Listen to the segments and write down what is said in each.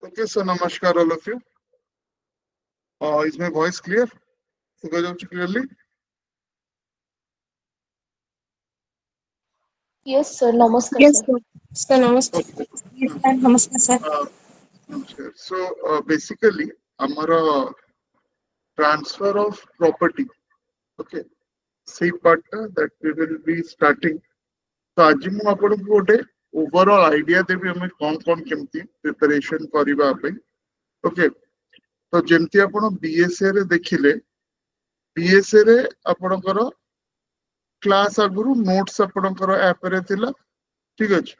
Okay, so namaskar all of you. Is my voice clear? Clearly? Yes, sir. Namaskar, Yes, sir. sir. Sir, namaste. Okay. Yes, sir. Namaskar, sir. Uh, namaskar. So basically, our transfer of property. Okay. See part that we will be starting. So आज ମୁଁ ଆପଣଙ୍କୁ ଗୋଟେ overall idea देवी हमें कौन केमती preparation करिबा पे. Okay. तो जेमती आपण BSA रे देखिले BSA रे आपणकर क्लास आगुरु नोट्स आपणकर ऐप रे थिला. ठीक अछि.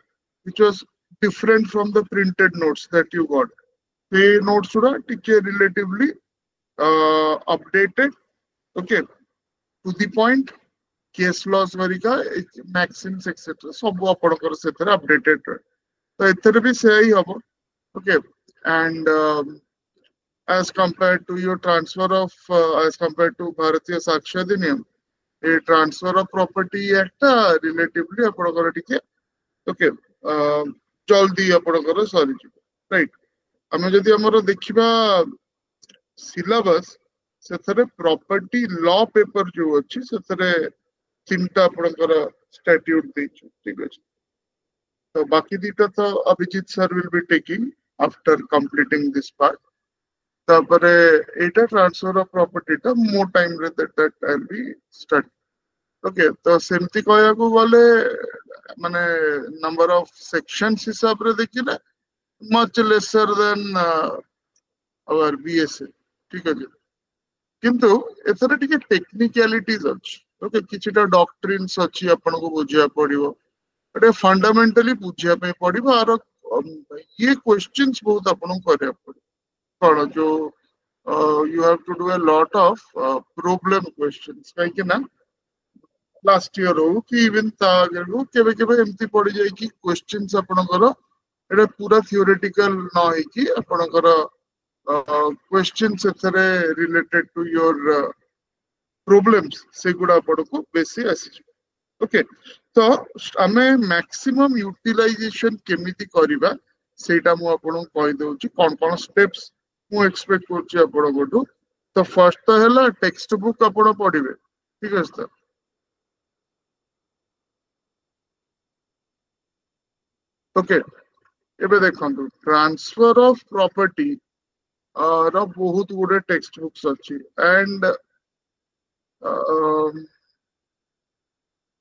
Which was different from the printed notes that you got. The notes गुड़ा टिके relatively updated, okay, to the point, case laws वरिका maxims etc. सब आपणकर सेतरे updated रहे. तो एथरे भी से ही हबो, okay, and as compared to your transfer of as compared to Bharatiya Sakshya Adhiniyam, a transfer of property act relatively आपणकर टिके okay जल्दी आपणकर सरी राइट. आम जदि आमर देखा सिलेबस से प्रॉपर्टी लॉ पेपर जो अच्छी से तीन टा आपणकर स्टैट्यूट देछि. ठीक अछि. तो बाकी दीटा तो Abhijit sir will be taking after completing this part. तापरे एटा ट्रांसफर ऑफ प्रॉपर्टी टा मोर टाइम रे that I will be start. Okay. तो सेमती कहया को गले माने नंबर ऑफ सेक्शंस हिसाब रे देखिले much lesser than our BSA. ठीक है. किंतु एथरे टिके टेक्निकलिटीज अछि. ओके. किछटा डॉक्ट्रिन्स अछि आपन को बुझिया पड़िबो. एटा फंडामेंटली बुझिया पे पड़िबो. आरो ये क्वेश्चंस बहुत आपन को करे पड़िबो. कोन जो you have to do a lot of problem questions. काहे कि ना लास्ट ईयर हो कि इवन ता हो केबे केबे एमती पड़ी जाय कि क्वेश्चंस आपनकर एटा पूरा थियोरेटिकल न है कि आपनकर क्वेश्चंस एथरे रिलेटेड टू योर प्रॉब्लम्स से गुडा आपनको बेसी आसी. ओके. तो आमे मैक्सिमम यूटिलाइजेशन केमिति करिबा सेटा मु आपन कहि दउची कोन कोन स्टेप्स मु एक्सपेक्ट करची आपन गोटू. तो फर्स्ट तो हैला टेक्स्ट बुक आपन पढिबे. ठीक अछि. तो ओके. एबे देखंतु ट्रांसफर ऑफ प्रॉपर्टी रा बहुत गुडे टेक्स्ट बुक्स अच्छी. And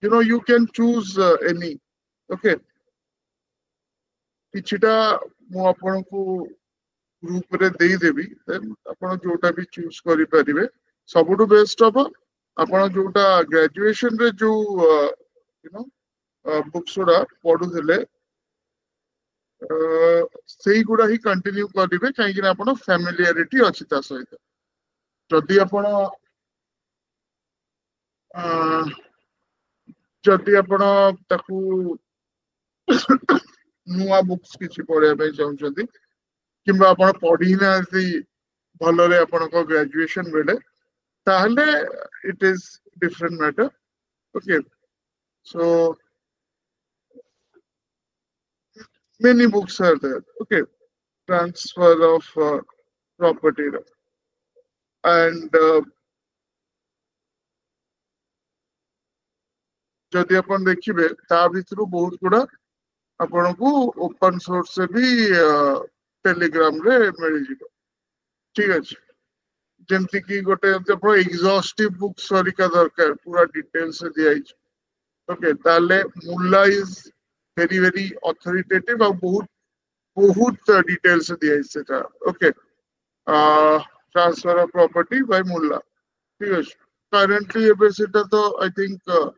you know you can choose any. Okay. किछिटा मु आपन को ग्रुप रे देई देबी. देन आपन जोटा भी चूज करि परिबे. सबुटु बेस्ट ऑफ आपन जोटा ग्रेजुएशन रे जो यू नो बुक्स गुडा पढुथिले सेही गुडा ही कंटिन्यू करिबे. काहे कि आपन फैमिलियरिटी अछि ता सहित. जदि आपन जदि आपण ताकू नुआ बुक्स किछि पढिया पे चाहुचंती किंबा आपण पढी ना से भलरे आपनको ग्रेजुएशन बेले ताहले it is different matter. Okay. So many books are there. Okay. Transfer of property and जदि आपण देखिबे ता भितरु बहुत गुडा आपनको ओपन सोर्स से भी टेलीग्राम रे मिल जिवो. ठीक अछि. जेमति कि गोटे आपण एग्जॉस्टिव बुक सरिका दरकार पूरा डिटेल से दिया अछि. ओके. ताले Mulla is very very authoritative और बहुत बहुत डिटेल से दिया अछि सेटा. Okay. Transfer of property by Mulla. ठीक अछि. करंटली एबे सेटा तो आई थिंक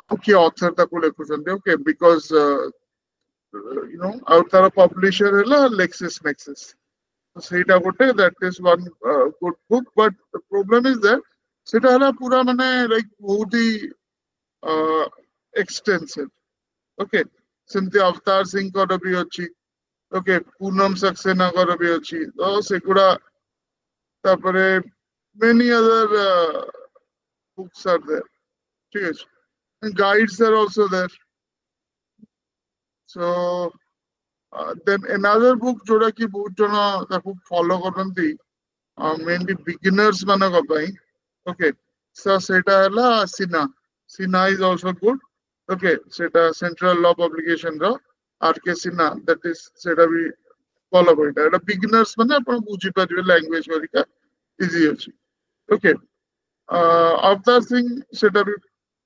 आपके ऑथर तक लिखुचंते. ओके. बिकॉज you know आउ तार पब्लिशर हैला लेक्सिस नेक्सिस. तो सेटा गोटे that is one good book. But the problem is that सेटा हैला पूरा माने लाइक बहुत ही एक्सटेंसिव. ओके. सेमती अवतार सिंह कर भी अछि. ओके. पूनम सक्सेना कर भी अछि. तो सेगुडा तापरे many other books are there. ठीक अछि. And guides are also there. So then another book जोड़ा कि बहुत जना ताकू follow करनती mainly beginners मानक पाई okay so सेटा हला Sina is also good okay सेटा central law publication row RK Sinha that is सेटा भी follow करता है beginners माने अपन बुझी परिवे language वरिका easy अछि okay Avatar Singh सेटा भी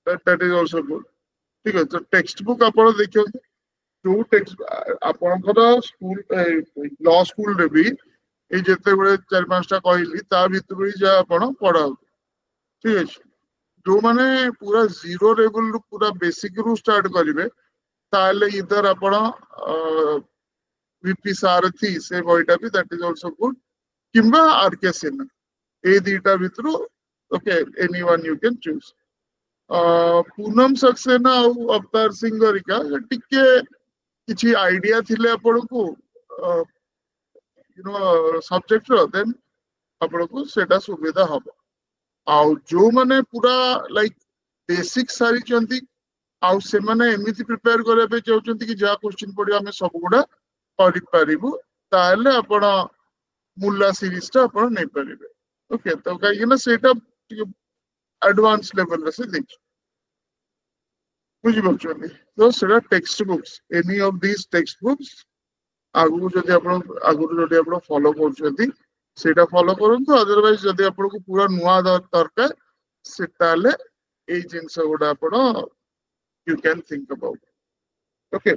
that is also good ठीक है तो टेक्स्ट बुक आपण देखियो जो टेक्स्ट आपणकर स्कूल लॉ स्कूल रे भी ए जते बेले चार पांचटा कहली ता भीतर जा आपण पढ़ाओ ठीक है जो माने पूरा जीरो लेवल रु पूरा बेसिक रु स्टार्ट करिवे ताले इधर आपण वीपी सारथी से बॉयटा भी दैट इज आल्सो गुड किंबा आरके सिन्हा ए दीटा भीतर okay anyone you can choose Poonam Saxena और अवतार सिंह गरिका टिके किछि आइडिया थिले आपण को यू नो सब्जेक्ट रो देन आपण को सेटा सुविधा हबो आ जो माने पूरा लाइक बेसिक सारी चंती आ से माने एमिति प्रिपेयर करे पे चाहउचंती कि जा क्वेश्चन पडियो हमें सब गुडा करि पारिबु ताले आपण मुल्ला सीरीज ता आपण नै परिबे ओके तो काई ना सेटा एडवांस लेवल रे से देखि बुझि पछुनी तो सेटा text books any of this text books आगु जदि आपण फॉलो करछथि सेटा फॉलो करंतु अदरवाइज जदि आपण को पूरा नुवा दरकार सेटाले ए जिंस गुडा आपण you can think about okay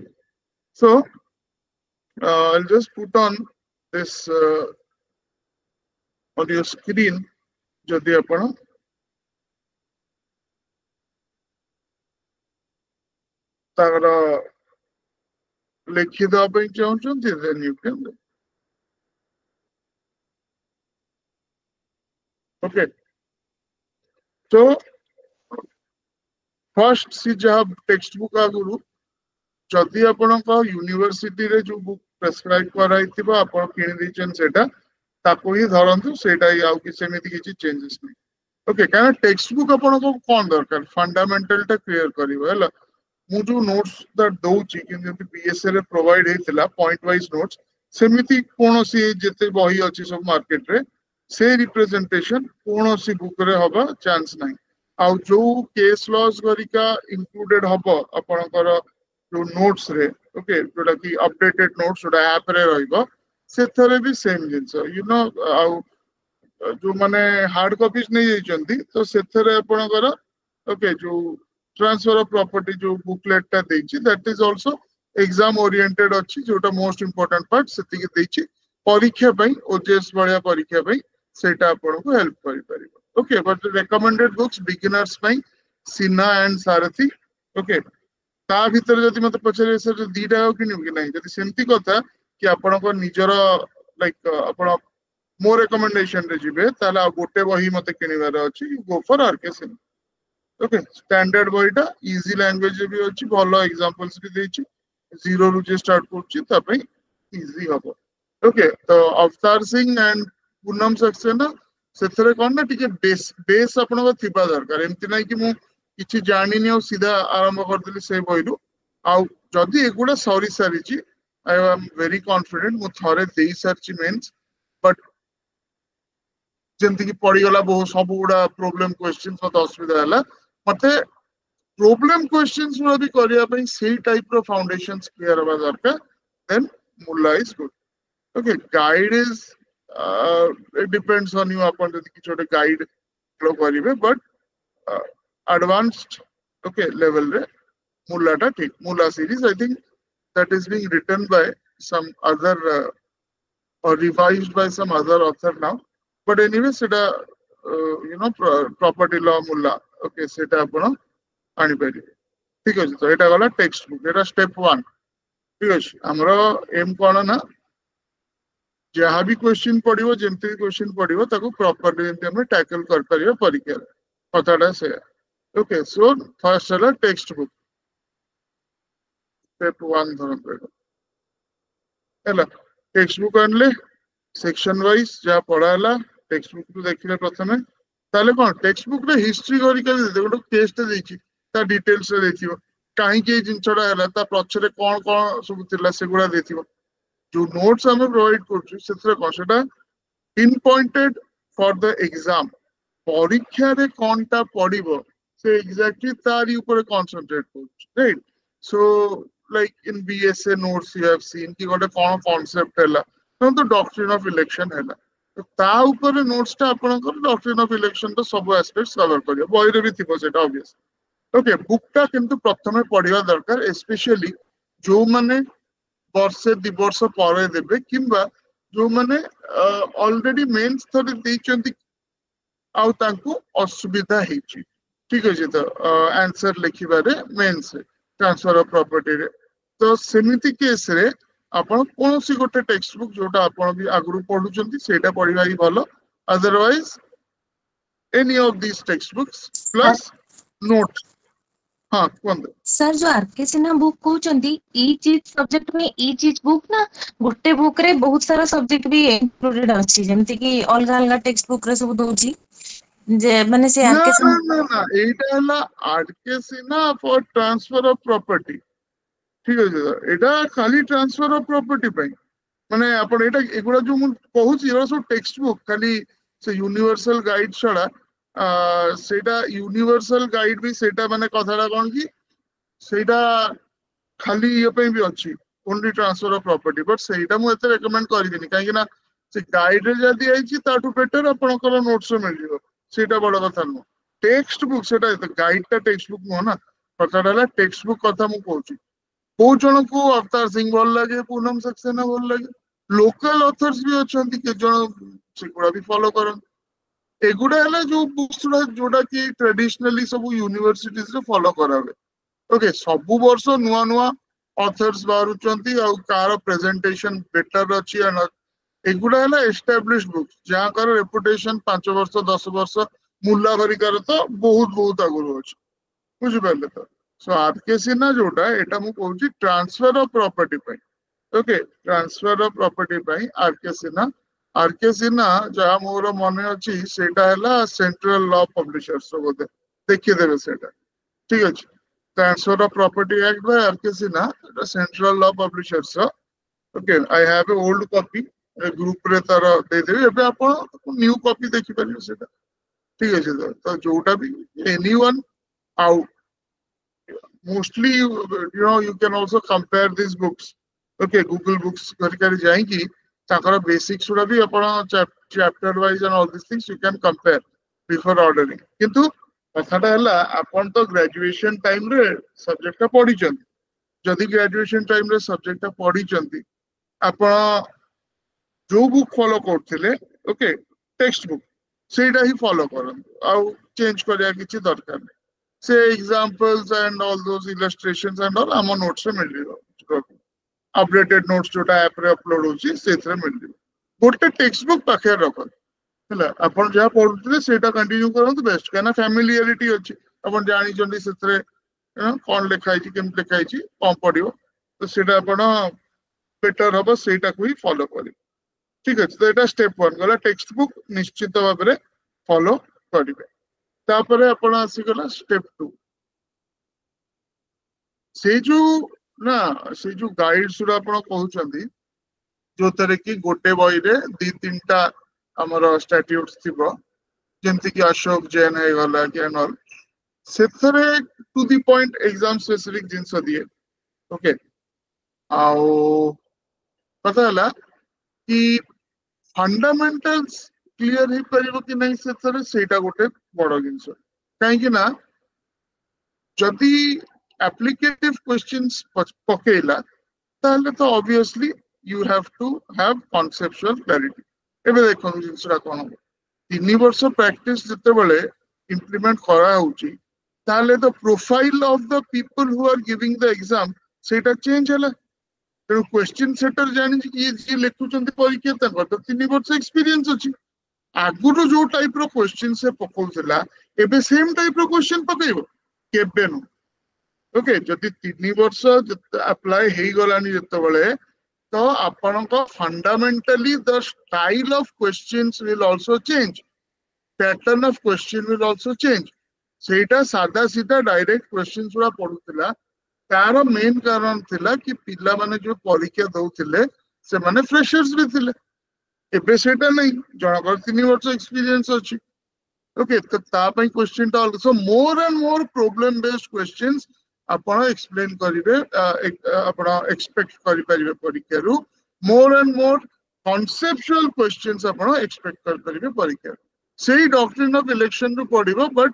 so I'll just put on this on your screen जदि आपण तार लिखि दवा पे चाहउछंती then you can okay so first सी जहाँ टेक्स्ट बुक आगुरु जदि आपण का यूनिवर्सिटी रे जो बुक प्रेस्क्राइब कराई थिबा आपण किनि दिचन सेटा ताको ही धरंतु सेटा ही आउ कि सेमिति किछि चेंजेस नै ओके काना टेक्स्ट बुक आपण को कोन दरकार फंडामेंटल टा क्लियर करिवो हला मु जो नोट्स दैट दोउची कि जति बीएसए रे प्रोवाइड हेतिला पॉइंट वाइज नोट्स सेमिति कोनोसी जते बही अछि सब मार्केट रे से रिप्रेजेंटेशन कोनोसी बुक रे होबा चांस नै आ जो केस लॉस गरिका इंक्लूडेड हबो आपनकर जो नोट्स रे ओके जोटा कि अपडेटेड नोट्स जोटा ऐप रे रहइबो सेथरे भी सेम जिंस यू नो आ जो माने हार्ड कॉपीज नै जइचंती तो सेथरे आपनकर ओके जो ट्रांसफर ऑफ प्रॉपर्टी जो बुकलेट ता देछि that is also exam oriented अछि जोटा मोस्ट इंपोर्टेंट पार्ट सेति के देछि परीक्षा पई ओजेएस बळिया परीक्षा पई सेटा आपन को हेल्प करि परिबो okay but the recommended books beginners by Sinha and Sarathi okay ता भीतर जदि मते पछरे सर दीटा हो कि नहीं जदि सेमती कथा कि आपण को निजर लाइक आपण मो रिकमेंडेशन रे जिबे ताला गोटे बही मते किनिबार अछि go for RK Sinha okay standard बहीटा इजी लैंग्वेज भी अछि भलो एग्जांपल्स भी देछि जीरो रु जे स्टार्ट करछि ता पई इजी हबो ओके तो अवतार सिंह एंड पूनम सक्सेना सेथरे कोन ना टिके बेस आपण को थिबा दरकार एमति नै कि मु किछि जानि नै सीधा आरंभ कर देली से बहिरु आ जदि एगुडा सॉरी सारिची आई एम वेरी कॉन्फिडेंट मु थरे देई सारची मेंस बट जंति कि पड़ी गला बहुत सब गुडा प्रॉब्लम क्वेश्चंस मत असुविधा हला मते प्रॉब्लम क्वेश्चंस रो भी करिया पई सेही टाइप रो फाउंडेशंस क्लियर होबा दरकार देन मुल्ला is good okay guide is it depends on you upon the kichote guide flow karibe but advanced okay level re mulla ta thik mulla series I think that is being written by some other or revised by some other author now but anyway seta you know property law mulla okay seta apna ani paribe thik achi to eta gala text book eta step 1 thik achi amro aim kono na जहाँ भी question पड़ो जमती question पड़ो ताको properly जमती हम tackle कर परियो परीक्षा कथाटा से ओके सो फर्स्ट है टेक्स्ट बुक स्टेप 1 धरन पड़ो हैला टेक्स्ट बुक आनले सेक्शन वाइज जा पढ़ाला टेक्स्ट बुक को देखिले प्रथमे ताले कोन टेक्स्ट बुक रे हिस्ट्री करी के दे गोटो टेस्ट देछि ता डिटेल्स रे देखिबो काहे के जिंचडा हला ता पछरे कोन कोन सब थिला से गुडा देखिबो जो नोट्स आम प्रोवाइड कर pin pointed for the exam परीक्षा रे कौनटा पड़िबो से एग्जैक्टली तारी ऊपर कंसंट्रेट कर right so like in BSA notes you have seen कि गोटे कौन कांसेप्ट हैला तो डॉक्ट्रिन ऑफ इलेक्शन हैला तो ता ऊपर नोट्स टा आपनकर डॉक्ट्रिन ऑफ इलेक्शन तो सब एस्पेक्ट्स कवर करियो बही रे भी थिबो सेटा ऑब्वियस ओके बुक टा किंतु प्रथमे पढ़िया दरकार स्पेशली जो माने वर्षे दि वर्ष पर देबे किंबा जो माने ऑलरेडी मेंस थोड़ी देचंती आउ तांको असुविधा हेची ठीक अछि तो आंसर लिखिबारे मेंस ट्रांसफर ऑफ प्रॉपर्टी रे तो सेमिति केस रे आपण कोनोसी गोटे टेक्स्ट बुक जोटा आपण भी आगु पढुचंती सेटा पढिबा ही भलो otherwise any of this text books plus note हाँ कुंद सर जो आरके सिन्हा बुक कहउचंदी ई चीज सब्जेक्ट में ई चीज बुक ना गोटे बुक रे बहुत सारा सब्जेक्ट भी इंक्लूडेड अछि जेमति कि अलग अलग टेक्स्ट बुक रे सब दोची जे माने से ना आरके ना सिन्हा ना ना एटा हला R K Sinha for transfer of property ठीक अछि सर एटा खाली ट्रांसफर ऑफ प्रॉपर्टी पई माने आपण एटा एगुडा जो मु कहूची एरा सब टेक्स्ट बुक खाली से यूनिवर्सल गाइड छडा सेटा यूनिवर्सल गाइड भी सेटा माने कथाडा कोन की सेटा खाली ये पे भी अच्छी only transfer of property but सेटा मु एते रेकमेंड करिदिनी काहे ना से गाइड रे जदी आइची ताटू बेटर आपनकर नोट्स मिल जिवो सेटा बड़ कथा न टेक्स्ट बुक सेटा गाइड टा टेक्स्ट बुक न ना कथाडा टेक्स्ट बुक कथा मु कहूची को जन को अवतार सिंह भल लगे पूनम सक्सेना भल लगे लोकल ऑथर्स भी अछंती के जन सेगुडा भी फॉलो करन एगुडा हला जो बुक्स जोडा कि ट्रेडिशनली सब यूनिवर्सिटीज रे फॉलो करावे ओके सबु वर्ष नुआ नुआ ऑथर्स बारुचंती आ कार प्रेजेंटेशन बेटर अछि एंड एगुडा हला एस्टैब्लिश्ड बुक्स जहां कर रेपुटेशन 5 वर्ष 10 वर्ष मुल्ला भरिकार तो बहुत बहुत आगुरो अछि बुझि पाले तो सो आरके सिन्हा जोटा एटा मु कहूची ट्रांसफर ऑफ प्रॉपर्टी पे ओके ट्रांसफर ऑफ प्रॉपर्टी पे आरके सिन्हा जहां मोर मन अछि सेटा हला सेंट्रल लॉ पब्लिशर्स बोधे देखि देबे सेटा ठीक अछि transfer of property act by R K Sinha central law publishers okay I have a old copy group रे तार दे देबे एबे आपण न्यू कॉपी देखि परियो सेटा ठीक अछि तो जोटा भी anyone out mostly you can also compare these books okay google books kari jaiki takara basics guda bhi apana chapter wise and all these things you can compare before ordering kintu कथाटा हला आपण तो graduation time रे subject टा पढी चंती जदी graduation time रे subject टा पढी चंती आपण जो बुक फॉलो करथिले ओके टेक्स्ट बुक सेटा ही फॉलो करन आ चेंज करिया किछि दरकार नै से examples and all those illustrations and all आम नोट्स रे मिल जिवो अपडेटेड नोट्स जोटा ऐप रे अपलोड होची सेथरे मिल जिवो गोटे टेक्स्ट बुक पाखे रखन हला आपण जहा पढुथिले सेटा कंटिन्यू करन बेस्ट काना फैमिलियरिटी अछि आपण जानि जंदी सेथरे कोन लिखाई छी केम लिखाई छी कम पडियो तो सेटा आपण बेटर हबो सेटा को ही फॉलो करी ठीक अछि तो एटा स्टेप 1 गला टेक्स्ट बुक निश्चित भाबरे फॉलो करिवे तापरे आपण आसी गला स्टेप 2 से जो ना से जो गाइड्स उरा आपण कहउचंदी जो तरे की गोटे बही रे दी तीनटा हमर स्टैट्यूट्स थिबो जेमति कि अशोक जैन है गला कि एंड ऑल सेथरे to the point exam specific जिंस दिए ओके आओ पता हला कि फंडामेंटल्स क्लियर ही परिबो कि नहीं सेथरे सेटा गोटे बड़ जिंस काहे कि ना जदि एप्लीकेटिव क्वेश्चंस पकेला ताहले तो obviously you have to have conceptual clarity एबे देखो जिंसरा कोन 3 वर्ष प्रैक्टिस जते बेले इंप्लीमेंट करा होची ताहले the profile of the people who are giving the exam सेटा चेंज हला तो क्वेश्चन सेटर जानि कि ये लेखुचंती परीक्षा तक तो 3 वर्ष एक्सपीरियंस अछि आगुरो जो टाइप रो क्वेश्चन से पकोउतला एबे सेम टाइप रो क्वेश्चन पकेइबो केबे नु ओके जदि 3 वर्ष अप्लाई हेई गलानी जते बेले तो आपनको fundamentally the style of questions will also change pattern of question will also change सेटा सादा सीधा डायरेक्ट क्वेश्चंस उरा पडुतला तार मेन कारण थिला कि पिला माने जो परीक्षा दउथिले से माने फ्रेशर्स भी थिले एबे सेटा नहीं जनकर 3 वर्ष एक्सपीरियंस अछि ओके तो ता पई क्वेश्चन टा also more and more problem based questions आपण एक्सप्लेन करिवे आपण एक्सपेक्ट करि परिवे परीक्षा रु more and more conceptual questions आपण एक्सपेक्ट कर परिवे परीक्षा सेही डॉक्ट्रिन ऑफ इलेक्शन रु पडिबो बट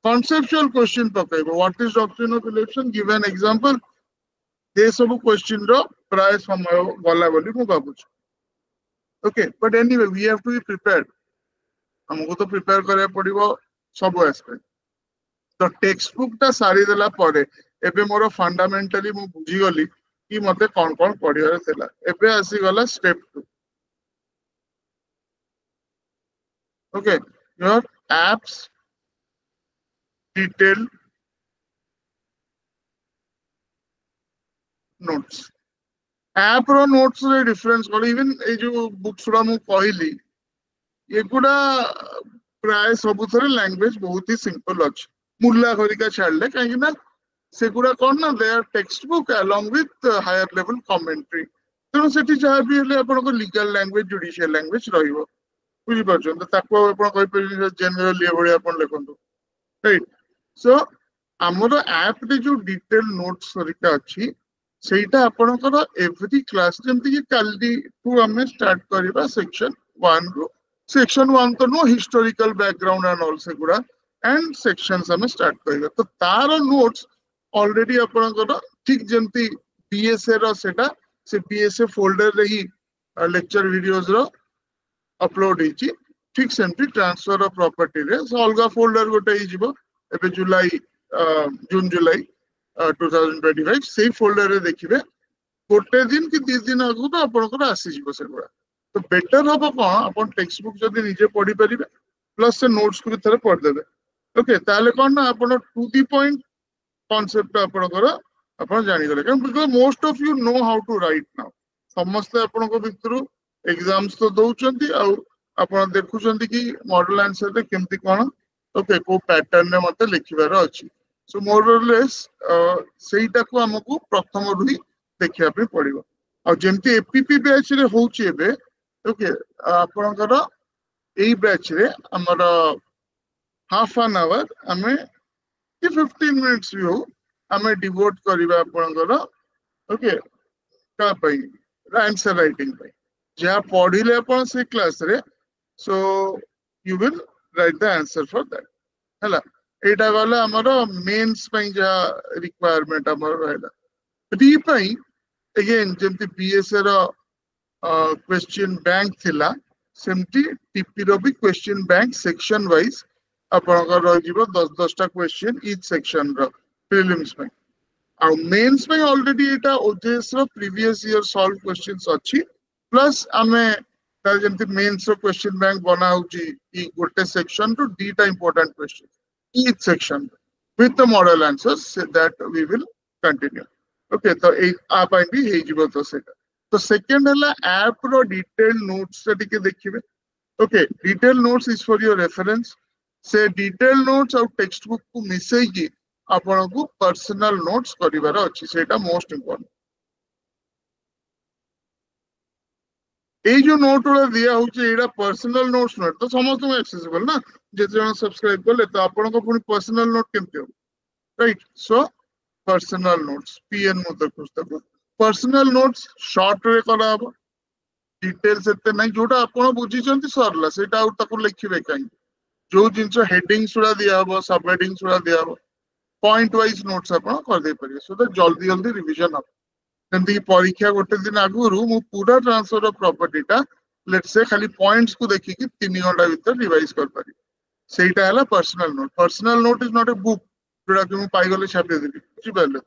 conceptual question पकाइबो what is doctrine of election give an example दे सब क्वेश्चन रो प्राय समय गला बोली मु बाबुछ okay but anyway we have to be prepared हमको तो प्रिपेयर करया पड़िबो सब एस्पेक्ट तो टेक्स्ट बुक ता सारी देला परे एबे मोर फंडामेंटली मु बुझी गली कि मते कोन कोन पढियार थिला एबे आसी गला step 2 okay your apps detail notes app रो नोट्स रे डिफरेंस कोन इवन ए जो बुक्स रा मु कहली एगुडा प्राय सब थरे लैंग्वेज बहुत ही सिंपल अछि मुल्ला घरिका छाडले काहे ना सेगुडा कोन ना they are text book along with higher level commentary तेणु सेठी जहाँ भी हेले आपण को लीगल लैंग्वेज जुडिशियल लैंग्वेज रहिबो बुझी परछन त ताको आपण कहि पर जनरल ये बडी आपण लेखंतु राइट सो हमरो ऐप रे जो डिटेल नोट्स हरिका अछि सेटा आपणकर एवरी क्लास जेमति कि काली टू हमें स्टार्ट करबा सेक्शन 1 रो सेक्शन 1 तो no historical background and all सेगुडा एंड सेक्शंस हमें स्टार्ट करबा तो तार नोट्स ऑलरेडी आपणकर ठीक जेमति बीएसए रो सेटा से बीएसए फोल्डर रे ही लेक्चर वीडियोस रो अपलोड हिची ठीक सेमति ट्रांसफर ऑफ प्रॉपर्टी रे सो अलगा फोल्डर गोटे ही जिवो एबे जुलाई जून जुलाई 2025 से फोल्डर रे देखिबे गोटे दिन कि 2 दिन आगु तो आपनकर आसी जिवो सेगुडा तो बेटर हबो कोन आपन टेक्स्ट बुक जदी निजे पढी परिबे प्लस से नोट्स को भी थरे पढ देबे ओके ताले कोन ना आपन टू द पॉइंट कांसेप्ट आपनकर आपन जानि गले कारण because most of you know how to right now समस्त आपन को भितरु एग्जाम्स तो दउचंती आ आपन देखुचंती कि मॉडल आंसर रे केमती कोन ओके को पैटर्न रे मते लिखिबार अछि सो मोर और लेस सेटा को हमकु प्रथम रु ही देखिया पे पड़िबो आ जेमती एपीपी बैच रे होउची एबे ओके आपनकर एई बैच रे हमर हाफ एन आवर हमें कि 15 मिनिट्स भी हो हमें डिवोट करिबा आपनकर ओके का पई आंसर राइटिंग पई जे पढिले अपन से क्लास रे so you will write the answer for that हला एटा वाला हमरो मेंस पई जा रिक्वायरमेंट हमरो रहला री पई अगेन जेमति बीएसए रो क्वेश्चन बैंक थिला सेमति टीपी रो भी क्वेश्चन बैंक सेक्शन वाइज आपनकर रह जिवो 10 टा क्वेश्चन ईच सेक्शन रो प्रीलिम्स में आ मेंस में ऑलरेडी एटा ओजेएस रो प्रीवियस ईयर सॉल्व क्वेश्चंस अछि प्लस हमें ता जेमति मेंस रो क्वेश्चन बैंक बना होची ई गोटे सेक्शन रो डीटा important question each section with the model answers that we will continue okay तो एक आप आई भी हे जीवो तो सेटा तो सेकंड हला ऐप रो डिटेल नोट्स से टिके देखिबे okay detail notes is for your reference से डिटेल नोट्स और टेक्स्ट बुक को मिसई की आपण को पर्सनल नोट्स करिवार अछि सेटा मोस्ट इंपोर्टेंट ए जो नोट वाला दिया होचे एडा पर्सनल नोट्स नोट तो समस्त में एक्सेसिबल ना जे जन सब्सक्राइब करले तो आपण को पुनी पर्सनल नोट केमते हो right so personal notes PN मत पुस्तक पर्सनल नोट्स शॉर्ट रे कराबो डिटेल्स एते नै जोटा आपण बुझी चंती सरला सेटा आउ ताको लिखिबे काई जो जिंस हेडिंग सुरा दिया हो सब हेडिंग सुरा दिया हो पॉइंट वाइज नोट्स आपण कर दे परिए सो दैट जल्दी जल्दी रिवीजन हो जंती परीक्षा गोटे दिन आगुरु मु पूरा ट्रांसफर ऑफ प्रॉपर्टी टा लेट्स से खाली पॉइंट्स को देखि कि 3 घंटा भीतर रिवाइज कर पारी सेटा हला personal note is not a book जोड़ा कि मु पाई गले छापि देबी बुझी पारले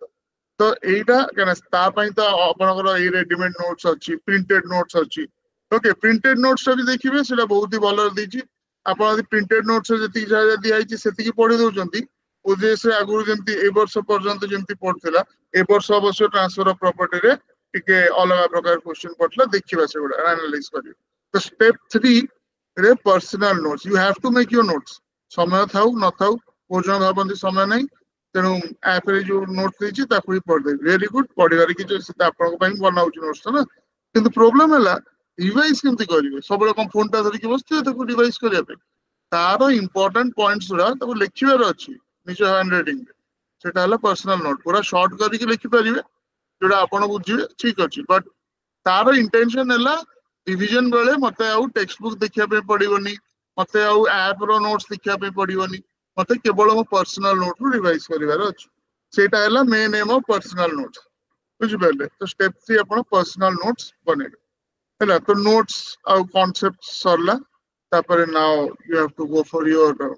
तो एटा कना ता पई तो आपनकर ए रेडीमेड नोट्स अछि प्रिंटेड नोट्स अछि ओके प्रिंटेड नोट्स भी देखिबे सेटा बहुत ही भलो दिछि आपण यदि प्रिंटेड नोट्स जति जा दिया आइछि सेति की पढि दउचंती ओजे से आगुरु जेमति ए वर्ष पर्यंत जेमति पढथिला ए वर्ष अवश्य ट्रांसफर ऑफ प्रॉपर्टी रे टिके अलग प्रकार क्वेश्चन पढला देखिबा से गुडा एनालाइज करियो तो स्टेप 3 रे personal notes you have to make your notes समय थाउ न थाउ ओजन भाबंती समय नै तेनु ऐप रे जो नोट्स देछि ताकु ही पढ दे वेरी गुड पढिबार कि जो से आपन को पई बनाउछि नोट्स ना କିନ୍ତୁ ପ୍ରୋବ୍ଲେମ ହେଲା ରିଭାଇଜ କେମିତି କରିବେ? ସବୁବେଳେ କଣ ଫୋନ ଟା ଧରିକି ବସିଥିବେ ତାକୁ ରିଭାଇଜ କରିବା ପାଇଁ? ତାର ଇମ୍ପୋର୍ଟାଣ୍ଟ ପଏଣ୍ଟସ ଗୁଡା ତାକୁ ଲେଖିବାର ଅଛି ନିଜ ହ୍ୟାଣ୍ଡ ରାଇଟିଂ ରେ। ସେଟା ହେଲା ପର୍ସନାଲ ନୋଟ, ପୁରା ସର୍ଟ କରିକି ଲେଖିପାରିବେ ଯୋଉଟା ଆପଣ ବୁଝିବେ, ଠିକ ଅଛି। ବଟ ତାର ଇଣ୍ଟେନସନ ହେଲା ରିଭିଜନ ବେଳେ ମତେ ଆଉ ଟେକ୍ସଟ ବୁକ୍ ଦେଖିବା ପାଇଁ ପଡିବନି, ମତେ ଆଉ ଆପ ର ନୋଟ୍ସ ଦେଖିବା ପାଇଁ ପଡିବନି, ମତେ କେବଳ ମୋ ପର୍ସନାଲ ନୋଟ ରୁ ରିଭାଇଜ କରିବାର ଅଛି। ସେଇଟା ହେଲା main M of personal notes, ବୁଝିପାରିଲେ? ତ ଷ୍ଟେପ 3 ଆପଣ ପର୍ସନାଲ ନୋଟ୍ସ ବନେଇବେ ହେଲା। ତ ନୋଟ୍ସ ଆଉ କନସେପ୍ଟ ସରିଲା, ତାପରେ now you have to go for your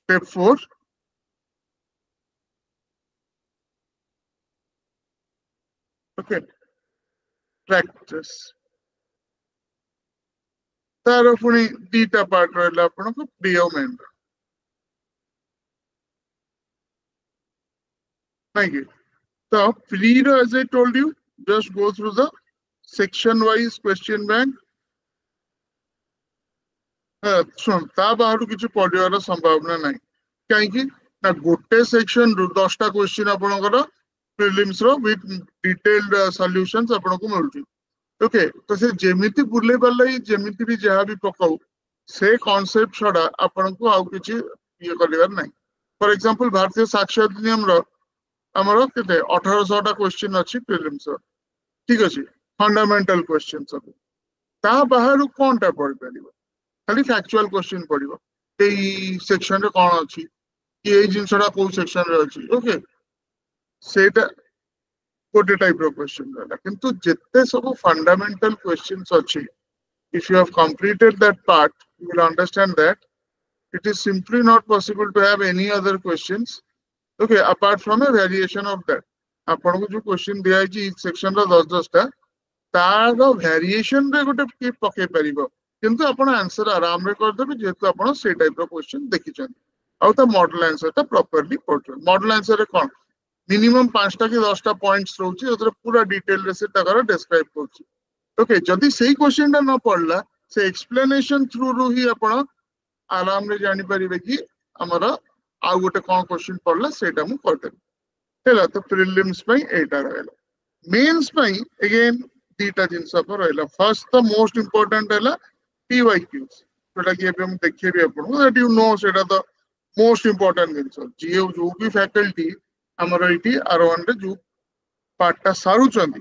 step 4. Okay, practice. तार पुणी दीटा पार्ट रहा आपको प्री और मेन, नहीं? तो प्री रो as I told you just go through the section wise question bank. शुण ता बाहर किसी पढ़ार संभावना ना, कहीं ना गोटे सेक्शन रु 10टा क्वेश्चन आपनकर प्रीलिम्स रो विथ डिटेल्ड सॉल्यूशंस आपनको मिलुची। ओके, तो से जेमिति बुले बालाई जेमिति भी जहाँ भी पकाऊ से कॉन्सेप्ट छड़ा आपनको आउ किछि ये करिवार नाही। फॉर एग्जांपल भारतीय साक्षर अधिनियम रो हमरो केते 1800टा क्वेश्चन अछि प्रीलिम्स रो, ठीक अछि, फंडामेंटल क्वेश्चन सब। ता बाहर कोनटा पढ़ परिबो? खाली फैक्चुअल क्वेश्चन पढ़िबो, एई सेक्शन रे कोन अछि कि एई जिंसडा को सेक्शन रे अछि। ओके, सेटा गोटे टाइप रो क्वेश्चन रहला, किंतु जेते सब फंडामेंटल क्वेश्चंस अछि, if you have completed that part you will understand that it is simply not possible to have any other questions, okay, apart from a variation of that. आपन को जो question दिया है कि सेक्शन रो 10 टा तार वेरिएशन रे गोटे के पके परिबो, किंतु आपण आंसर आराम रे कर देबे जेतु आपण से टाइप रो क्वेश्चन देखि छन। आउ त मॉडल आंसर ता प्रॉपर्ली पढ़। मॉडल आंसर रे कोन मिनिमम 5टा कि 10टा पॉइंट्स रहउची, ओतरे पूरा डिटेल रे से ताकर डिस्क्राइब करछि। ओके, जदि सेही क्वेश्चन टा न पढ़ला से एक्सप्लेनेशन थ्रू रू ही आपण आराम रे जानि परिबे कि हमर आउ गोटे कोन क्वेश्चन पढ़ला सेटा मु कर देबे हैला। तो प्रीलिम्स पई एटा रहला। मेंस पई अगेन दीटा जिंस पर रहला। फर्स्ट द मोस्ट इंपोर्टेंट हैला पीवाईक्यूज, जोटा कि एबे हम देखिबे आपण दैट यू नो सेटा द मोस्ट इंपोर्टेंट जिंस जे जो भी फैकल्टी हमर एटी आर1 रे जो पार्टटा सारुचंदी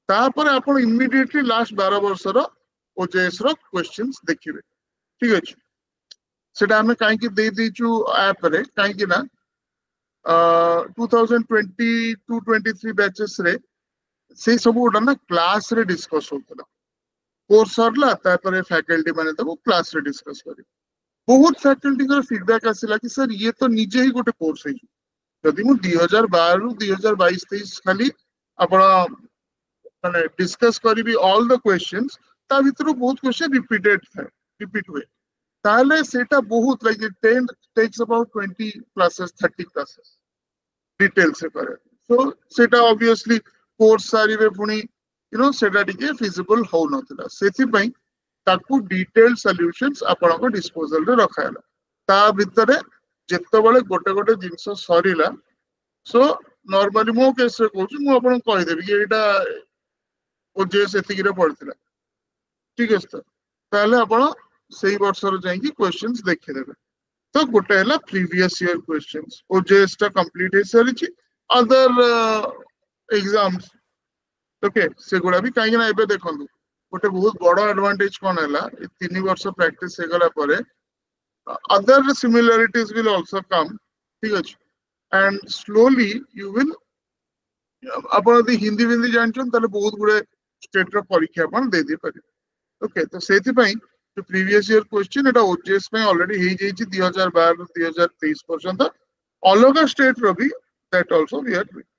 तापर आपण इमीडिएटली लास्ट 12 वर्षर ओजेएस रो क्वेश्चंस देखिबे, ठीक अछि। सेटा हमें काहे कि दे देचु ऐप रे, काहे कि ना 2022-23 बैचेस रे से सब गोटा ना क्लास रे डिस्कस होतला। कोर्स सरला तापर फैकल्टी माने तब क्लास रे डिस्कस करी। बहुत फैकल्टी का फीडबैक आसिला कि सर ये तो निजे ही गोटे कोर्स है, जदि मु 2012 रु 2022-23 खाली आपण माने डिस्कस करी ऑल द क्वेश्चंस, ता भितरु बहुत क्वेश्चन रिपीटेड था, रिपीट हुए, ताले सेटा बहुत like 10 takes about 20 classes 30 classes detail से करे। सो सेटा ऑब्वियसली कोर्स सारीबे पुनी यू नो सेटा टिके फिजिबल हो नथिला, सेथि पई ताकू डिटेल सॉल्यूशंस आपण को डिस्पोजल रे रखायला। ता भितरे जेतबेले गोटे गोटे जिंस सरीला, सो नॉर्मली मो केस रे कहूची मु आपण कहि देबी कि एटा ओजेएस एतिकी रे पड़थिला, ठीक अछि। तो ताले आपण सेही वर्षर जाई क्वेश्चंस देखि देबे। तो गोटे है प्रीवियस ईयर क्वेश्चंस ओजेएस टा कंप्लीट है सरी, अदर एग्जाम्स ओके से गुडा भी कहीं ना एबे देखंतु गोटे बहुत बड़ एडवांटेज कोन हैला 3 वर्ष प्रैक्टिस हे गला परे other similarities will also come, ठीक अछि। एंड स्लोली यू विल आपण यदि हिंदी हिंदी जानछन ताले बहुत गुडे स्टेट रो परीक्षा आपण दे दे पारे। ओके, तो सेति पई जो प्रीवियस ईयर क्वेश्चन एटा ओजेएस में ऑलरेडी हे जेछि 2012 रु 2023 पर्यंत अलग स्टेट रो भी that also we are doing.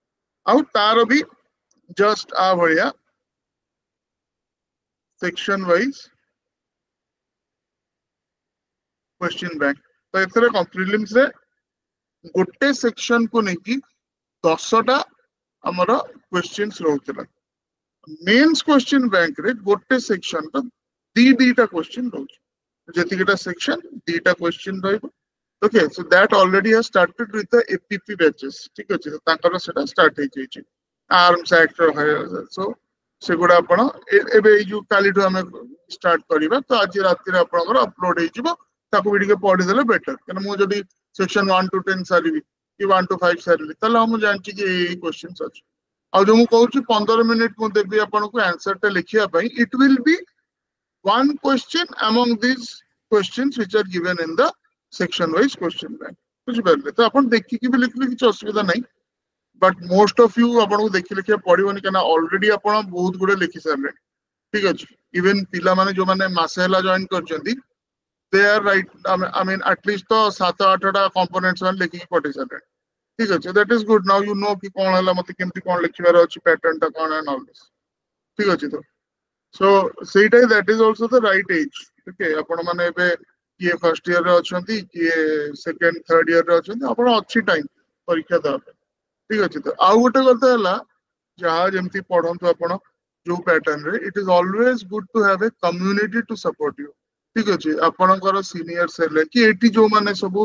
आउ तार भी जस्ट आ भलिया सेक्शन वाइज क्वेश्चन बैंक। तो एथरे कम प्रीलिम्स रे गोटे सेक्शन को नेकी 10टा हमर क्वेश्चंस रहउतला। मेंस क्वेश्चन बैंक रे गोटे सेक्शन ता दीटा क्वेश्चन रहउछ, जेतिकेटा सेक्शन दीटा क्वेश्चन रहइबो। Okay, so that already has started with the APP batches, ठीक अछि। ताकर सेटा स्टार्ट हे जेछि। आर्म्स एक्ट सो सेगुड़ा आपण एबे जो काली आम स्टार्ट करवा तो आज राति आपंकर अपलोड हो भी पढ़ी देले बेटर क्या मुझे सेक्शन 1 to 10 सारी कि 1 to 5 सारी मुझे जानची कि यही क्वेश्चंस अच्छे आ जो मुझे 15 मिनिट मुझे देवी आपको आंसर टा लिखा it will be one question among these questions which are given in the section wise question bank बुझिपारे तो अपन देखिकी भी लिखले किछ असुविधा नहीं बट मोस्ट ऑफ यू आपन को देखि लिखिया पड़िबनी काना ऑलरेडी आपन बहुत गुडे लिखि सारले ठीक अछि इवन पिला माने जो माने मासे हला जॉइन करचंदी they are right I mean at least तो 7-8 टा कंपोनेंट्स वन लिखि पठे सारले ठीक अछि that is good now you know कि कोन हला मते केमति कोन लिखिबार अछि पैटर्न टा कोन एंड ऑल दिस ठीक अछि तो सो सेटा that is also the right edge okay आपण माने एबे किए फर्स्ट ईयर रे अछंती किए सेकंड थर्ड ईयर रे अछंती आपण अच्छी टाइम परीक्षा दा ठीक अछि तो आउ गोटे कथा हला जहा जेमती पढंतु आपण जो पैटर्न रे it is always good to have a community to support you ठीक अछि आपणकर सीनियर्स हेले कि एटी जो माने सब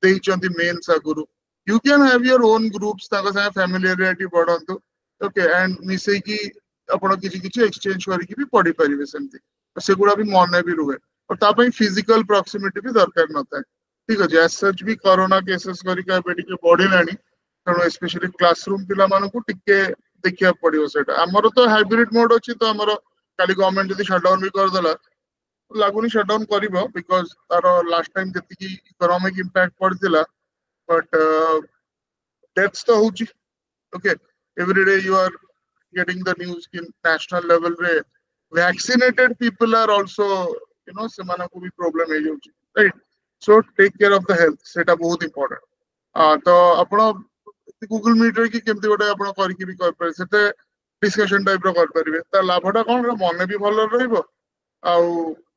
देइचंती मेंस आगुरु you can have your own groups ताका संगे फैमिलियरिटी पढंतु ओके एंड मिसै की आपण किछि किछि एक्सचेंज करके भी पढ़ी पारिबे सेमती सेगुड़ा भी मन भी रुहे और तापई फिजिकल प्रॉक्सिमिटी भी दरकार नता है ठीक अछि एज सच भी कोरोना केसेस करिका बेटिके बढ़िलानी तेणु स्पेशली क्लासरूम पिला मानकु टिके देखिया पड़ियो सेटा हमर तो हाइब्रिड मोड अछि तो हमर काली गवर्नमेंट जदी शटडाउन भी कर देला लागुनी शटडाउन करिवो बिकॉज़ तारो लास्ट टाइम जति की इकोनॉमिक इंपैक्ट पड़तिला बट डेथ्स तो होची okay every day you are getting the news in national level where vaccinated people are also you know semana ko bhi problem hai jauchi right so take care of the health seta bahut important to apna Google Meet रे ki kemti gote apna kariki bi kar pare sete discussion type ro kar paribe ta labha ta kon मन भी भल रहिबो आउ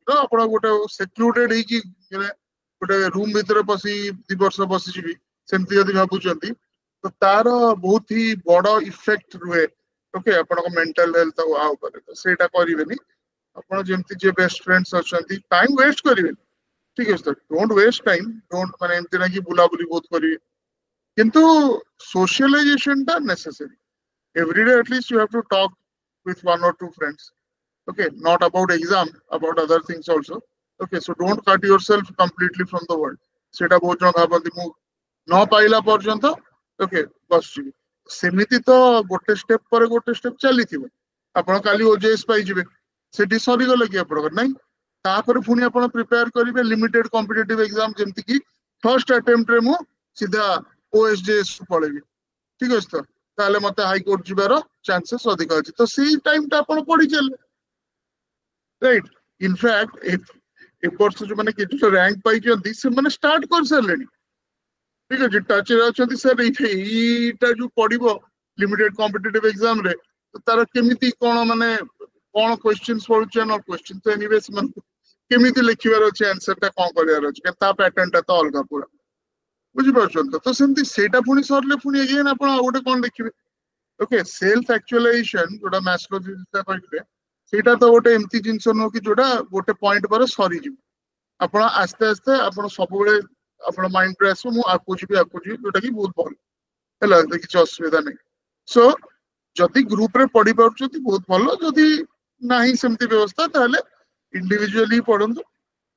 तो apna gote secluded ही कि गोटे room भीतर पसी 2 वर्ष बसी जिबी सेमति यदि भाबुचंती तो तार बहुत ही बड़ इफेक्ट रुए ओके आपण मेंटल हेल्थ आ ऊपर तो सेटा करिवेनी आपण जेमति जे बेस्ट फ्रेंड्स अछंती टाइम वेस्ट करिवेनी ठीक है sir don't waste time don't माने एमति ना कि बुला बुली बहुत करिवे किंतु सोशलाइजेशन ता necessary everyday at least you have to talk with 1 or 2 friends okay not about exam about other things also okay so don't cut yourself completely from the world सेटा बहुत जन भाबंती मु न पाइला पर्यंत ओके बस जी सेमिति तो गोटे स्टेप पर गोटे स्टेप चली थिबो आपण काली ओजेएस पाई जिवे सेठी सरी गले कि आपण नहीं तापर पुनी आपण प्रिपेयर करिवे लिमिटेड कॉम्पिटिटिव एग्जाम जेमति कि फर्स्ट अटेम्प्ट रे मु सीधा ओएसजेएस पळेबी ठीक अछि तो ताले मते हाई कोर्ट जिबार चांसेस अधिक अछि तो सी टाइम ता आपण पढी चले राइट इनफैक्ट एक वर्ष जो माने किछु रैंक पाई जंती से माने स्टार्ट कर सरलेनी ठीक है टच रे अछंती सर एटा जो पड़िबो लिमिटेड कॉम्पिटिटिव एग्जाम रे तो तार केमिति कोन माने कोन क्वेश्चंस पड़ुचे न क्वेश्चन तो एनीवेज मन केमिति लिखिबार अछि आंसर ता कोन करियार अछि ता पैटर्न ता तो अलगा पूरा बुझि परछन तो सेमति सेटा पुनी सरले पुनी अगेन आपण आ गोटे कोन देखिबे ओके सेल्फ एक्चुअलाइजेशन जोटा मैस्लो जिता कहले सेटा तो गोटे एमती जिंस न कि जोटा गोटे पॉइंट पर सरी जिवो आपण आस्ते आस्ते आपण सब बेले आपण माइंड रे आसो मु आकु जी जोटा कि बहुत भल हैला किछ असुविधा नहीं सो जदि ग्रुप रे पढ़ी पाउछथि बहुत भल जदि नाही सेमती व्यवस्था ताले इंडिविजुअली पढंतु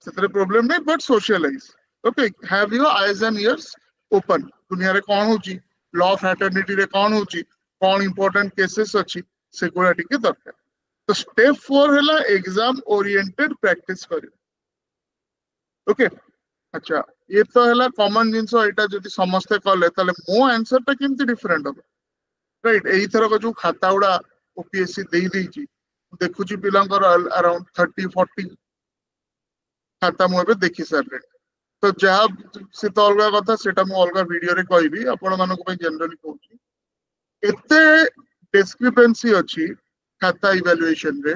सेतरे प्रॉब्लम नहीं but socialize okay have your eyes and ears open दुनिया रे कोन होची लॉ फ्रैटर्निटी रे कोन होची कोन इंपोर्टेंट केसेस अछि से गोडा टिके दरकार तो स्टेप 4 हैला एग्जाम ओरिएंटेड प्रैक्टिस करियो ओके अच्छा ये तो है कॉमन जिनस एटा जदि समस्ते कले ताले मो आंसर टा केमती डिफरेंट हो राइट एही थर को जो खाता उडा ओपीएससी देई देई देखुची पिलांकर अराउंड 30-40 खाता मु एबे देखि सरले तो जहा से तो अलगा कथा सेटा मु अलगा वीडियो रे कहबी आपण मानको पे जनरली कहूची एते डिस्क्रिपेंसी अछि खाता इवैल्यूएशन रे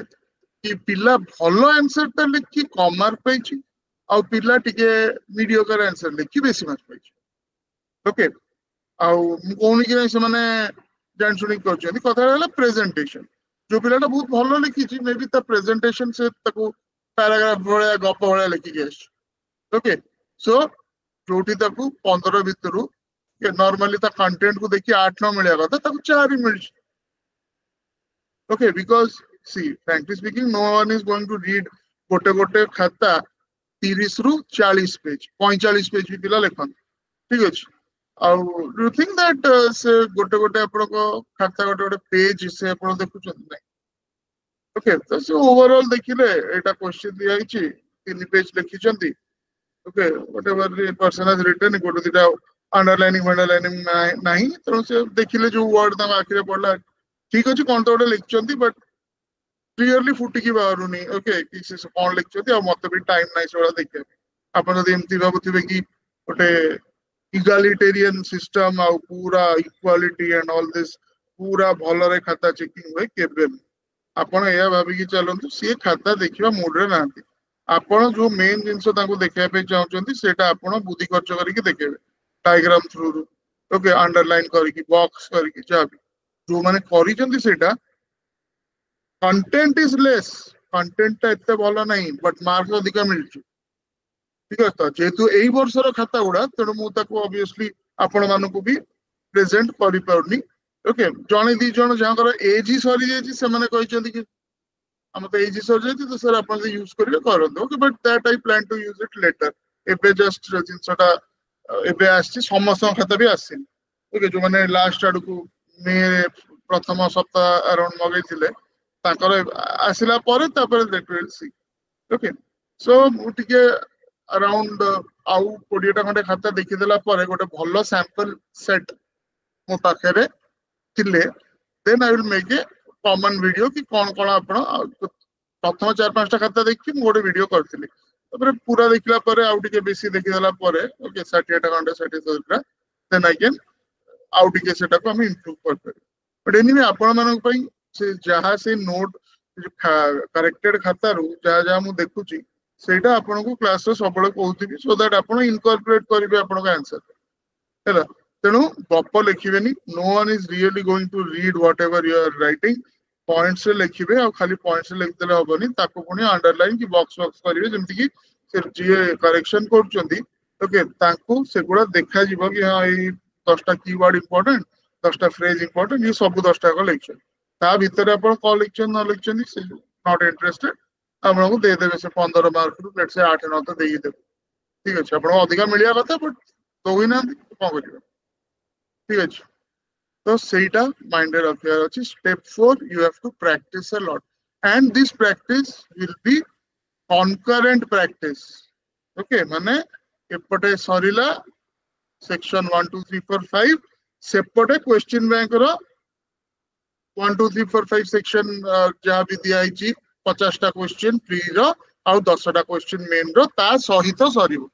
कि पिला भलो आंसर ता लिखि कम मार्क पाइची आउ पिला टिके मीडियोकर आंसर लिखि बेसी मार्क पाइची ओके आउ मु कोनी कि से माने जान सुनी करछथि कथा हला प्रेजेंटेशन जो पिलाटा बहुत भलो लिखिची मे बी ता प्रेजेंटेशन से ताको पैराग्राफ भलिया गप भलिया लिखि गेस ओके सो जोटी ताको 15 भितरु के नॉर्मली ता कंटेंट को देखि 8 न मिलिया कथा ताको 4 ही मिलछि Okay, because see, frankly speaking, no one is going to read गोटे खाता 30 रु 40 पेज 45 पेज भी पिला लेखन ठीक अछि डू यू थिंक दैट से गोटे आपण को खाता गोटे पेज से आपण देखुछन नै ओके तो से ओवरऑल देखिले एटा क्वेश्चन दिया हिची 3 पेज लिखिचंती okay whatever the person has written गोटे दिटा अंडरलाइनिंग नहीं तो से देखिले जो वर्ड ता आखिरे पड़ला ठीक अछि कोन तो लिखचंती बट क्लियरली फुटिकी बाहरुनी ओके कि से कौन लिखचंती आ मते भी टाइम नाही सोला देखिए आपण जदि एमती भाबुथिबे कि गोटे इगालिटेरियन सिस्टम आ पूरा इक्वालिटी एंड ऑल दिस पूरा भलरे खाता चेकिंग होय केबे आपण या भाबी कि चलंतु से खाता देखिबा मूड रे नांती आपण जो मेन जिंस ताको देखिया पे चाहउचंती सेटा आपण बुद्धि खर्च करके देखेबे डायग्राम थ्रू ओके अंडरलाइन करके बॉक्स करके जाबी जो माने करिचंती सेटा कंटेंट इज लेस कंटेंट एते भलो नहीं बट मार्क्स अधिक मिलछु ठीक है तो जेतु एई वर्षर खाता गुडा तेणु मु ताको ऑब्वियसली आपण मानको भी प्रेजेंट करि परनी ओके जने दी जन जाकर एज ही सरी जेछि से माने कहिचंती कि हम तो एज सरी जेछि तो सर आपण यूज करिवे करंतो okay but that I plan to use it later एबे जस्ट जिंसटा एबे आछि समस्त खाता भी आसिन ओके जो माने लास्ट आडू को मे प्रथम सप्ताह अराउंड मगे थिले ताकर आसिला परे तापर that will see okay so मु टिके अराउंड आउ 20 टा खंडे खाता देखि देला परे गोटे भलो सैंपल सेट मो पाखरे थिले then I will make a common video कि कोन कोन आपण प्रथम 4-5 टा खाता देखि मु गोटे वीडियो करथिले तापर पूरा देखिला परे आउ टिके बेसी देखि देला परे ओके 60 टा खंडे 60 टा देन आई कैन आउ टिके सेटा को हम इंप्रूव कर पर बट एनीवे आपण मानक पई से जहा से नोट करेक्टेड खाता रु जहा जहा मु देखुची सेटा आपण को क्लास रे सबले कहउथिबी सो दैट आपण इनकॉर्पोरेट करिवे आपण का आंसर हैला तेनु गप लिखिबेनी no one is really going to read whatever you are writing points से लिखिबे आ खाली पॉइंट्स लिख देले होबनी ताको पुनी अंडरलाइन की बॉक्स करिवे जेमति कि से जे करेक्शन करचंदी ओके ताको सेगुडा देखा जिवो कि हां ई 10 टा कीवर्ड इंपोर्टेंट 10 टा फ्रेज इंपोर्टेंट ये सब 10 टा को लिखछन ता भीतर आपण कॉल लिखछन न लिखछन से नॉट इंटरेस्टेड आपण को दे देबे से 15 मार्क रु लेट्स से 8 9 तो देई देबे ठीक अछि आपण अधिका मिलिया कथा बट दोही ना कोन करिवे ठीक अछि तो सेटा माइंड रे रखिया अछि step 4 you have to practice a lot and this practice will be concurrent practice okay माने एपटे सरिला सेक्शन 1 2 3 4 5 सेपटे क्वेश्चन बैंक रो 1 2 3 4 5 सेक्शन जहाँ भी दिया 50 टा क्वेश्चन प्री रो आउ 10 टा क्वेश्चन मेन रो ता सहित सरीबो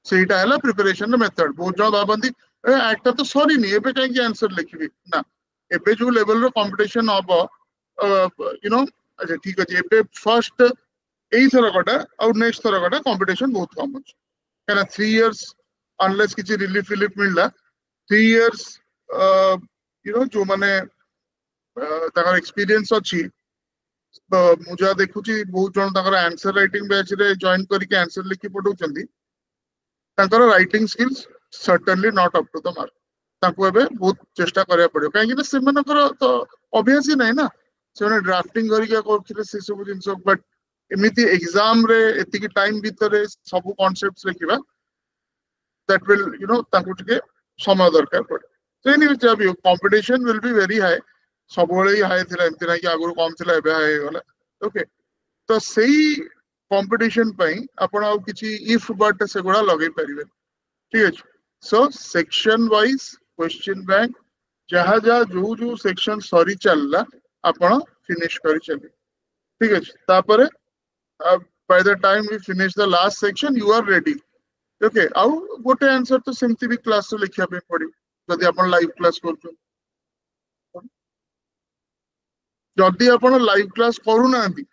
सेटा हला प्रिपरेशन मेथड बहुत जण भाबंती एकटा तो सरी नहीं एबे काई आंसर लिखबी ना एबे जो लेवल रो कंपटीशन हबो यू नो अच्छा ठीक अछि एबे फर्स्ट एई थरा कटा और नेक्स्ट थरा कटा कंपटीशन बहुत कम अछि काना 3 इयर्स अनलेस किछि रिलीफ मिलला 3 इयर्स यू नो जो माने ताकर एक्सपीरियंस अछि तो मुझे देखुची बहुत जन ताकर आंसर राइटिंग बैच रे जॉइन करके आंसर लिखि पठौचंदी ताकर writing skills certainly not up to the mark ताको एबे बहुत चेष्टा करिया पड़ियो काहे कि से मनकर तो ऑब्वियस ही नहीं ना से ड्राफ्टिंग करिया करथिले से सब जिंस बट एमिति एग्जाम रे एतिकी टाइम भीतर सब कांसेप्ट्स लिखिबा दैट विल यू नो ताको टिके समय दरकार पड़े so anyway भी competition will be very high सब ही हाई थिला एमति ना कि आगु कम थिला एबे हाई गला ओके तो सेही कंपटीशन पई आपण आ किछि इफ बट से गुडा लगै परिबे ठीक अछि so section wise question bank जहाँ जहाँ जो जो सेक्शन सरी चलला आपण फिनिश करि चली ठीक अछि तापरे by the time we finish the last section you are ready okay आउ गोटे आंसर तो सेमति भी क्लास रे लिखिया पे पड़ी जदि आपण लाइव क्लास करछु जदि आपण लाइव क्लास करू नांती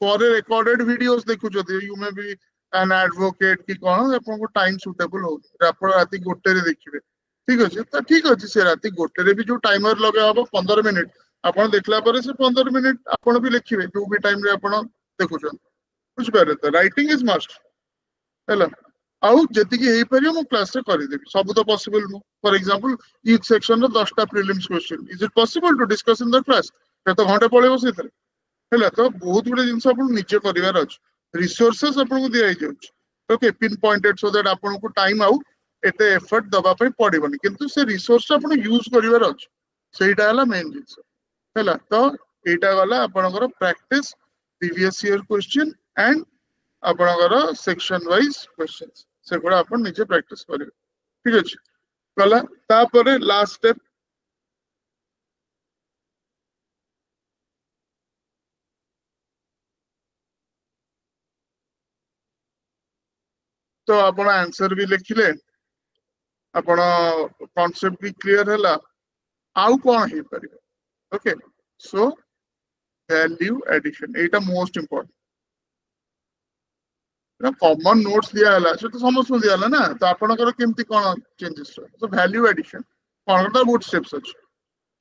पर रिकॉर्डेड वीडियोस देखु जदि you may be an advocate की कोन आपण को टाइम सुटेबल हो आपण राती गोटे रे देखिबे ठीक अछि त ठीक अछि से राती गोटे रे भी जो टाइमर लगे हबो 15 मिनिट आपण देखला परे से 15 मिनिट आपण भी लिखिबे जो भी टाइम रे आपण देखुछन कुछ बेरे त राइटिंग इज मस्ट हैला आउ जति की हेई परियो मो क्लास रे करि देबी सब तो possible no for example each section रो 10 टा prelims question is it possible to discuss in the class ସେ ତ ଘଣ୍ଟେ ପଳେଇବ ସେଇଥିରେ ହେଲା। ତ ବହୁତ ଗୁଡେ ଜିନିଷ ଆପଣଙ୍କୁ ନିଜେ କରିବାର ଅଛି। ରିସୋର୍ସେସ୍ ଆପଣଙ୍କୁ ଦିଆହେଇଯାଉଛି ଓକେ ପିନ୍ ପଏଣ୍ଟେଡ ସୋ ଦ୍ୟାଟ ଆପଣଙ୍କୁ ଟାଇମ ଆଉ ଏତେ ଏଫର୍ଟ ଦବା ପାଇଁ ପଡିବନି, କିନ୍ତୁ ସେ ରିସୋର୍ସ ଆପଣ ୟୁଜ କରିବାର ଅଛି, ସେଇଟା ହେଲା ମେନ୍ ଜିନିଷ ହେଲା। ତ ଏଇଟା ଗଲା ଆପଣଙ୍କର practice previous year question and ଆପଣଙ୍କର ସେକ୍ସନ ୱାଇଜ କ୍ୱେଶ୍ଚିନ୍ସ, ସେଗୁଡା ଆପଣ ନିଜେ ପ୍ରାକ୍ଟିସ କରିବେ। ଠିକ ଅଛି ଗଲା। ତାପରେ ଲାଷ୍ଟ ଷ୍ଟେପ ତ ଆପଣ ଆନ୍ସର ବି ଲେଖିଲେ, ଆପଣ କନସେପ୍ଟ ବି କ୍ଲିୟର ହେଲା, ଆଉ କଣ ହେଇପାରିବ ଓକେ। ସୋ ଭ୍ୟାଲ୍ୟୁ ଆଡିସନ ଏଇଟା ମୋଷ୍ଟ ଇମ୍ପୋର୍ଟାଣ୍ଟ। କମନ ନୋଟ୍ସ ଦିଆହେଲା ସେ ତ ସମସ୍ତଙ୍କୁ ଦିଆହେଲା ନା, ତ ଆପଣଙ୍କର କେମିତି କଣ ଚେଞ୍ଜେସ୍ ରହିବ। ତ ଭ୍ୟାଲ୍ୟୁ ଆଡିସନ କଣ ତ ବହୁତ ସ୍ଟେପ୍ସ ଅଛି।